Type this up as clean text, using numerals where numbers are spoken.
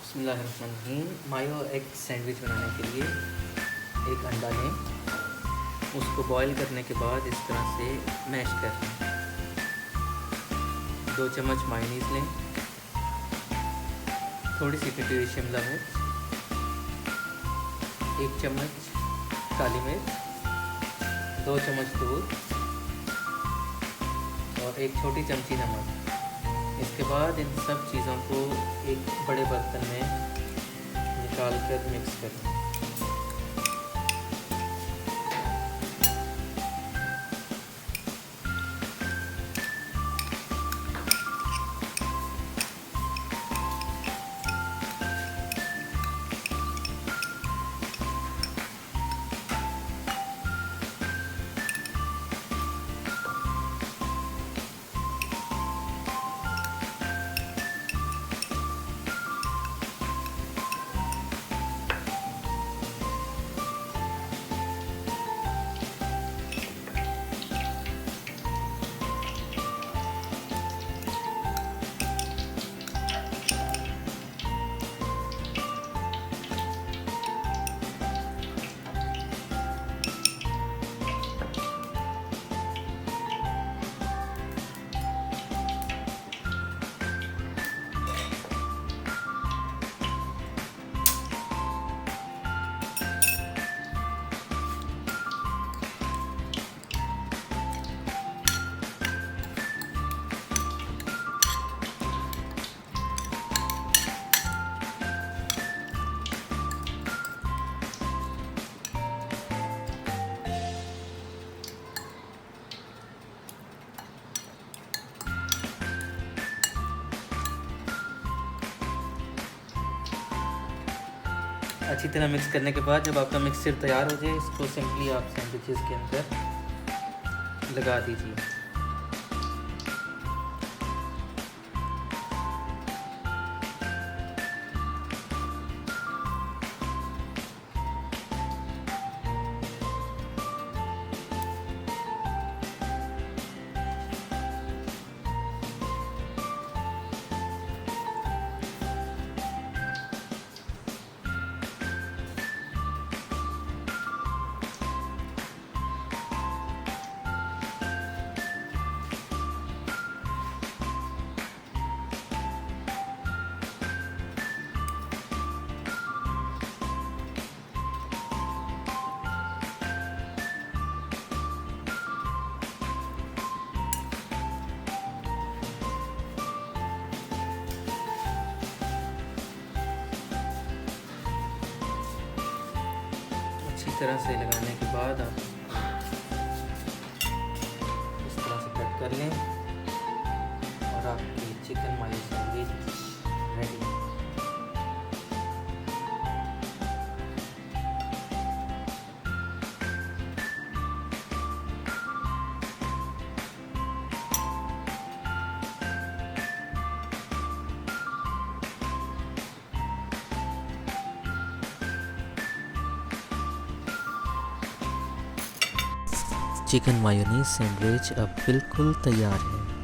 बिस्मिल्लाहिर्रहमानिर्रहीम। मायो egg sandwich बनाने के लिए एक अंडा लें, उसको बॉईल करने के बाद इस तरह से मैश कर लें। 2 चम्मच मायोनीज़ लें, थोड़ी सी कटी हुई शिमला मिर्च, 1 चम्मच काली मिर्च, 2 चम्मच दूध और 1 छोटी चमची नमक। इसके बाद इन सब चीज़ों को एक बड़े बर्तन में निकाल कर मिक्स करें। अच्छी तरह मिक्स करने के बाद जब आपका मिक्सचर तैयार हो जाए, इसको सिंपली आप सैंडविचेस के अंदर लगा दीजिए। अच्छी तरह से लगाने के बाद आप इस तरह से कट कर लें और आपकी chicken mayo sandwich ready. Chicken mayonnaise sandwich अब बिल्कुल तैयार है।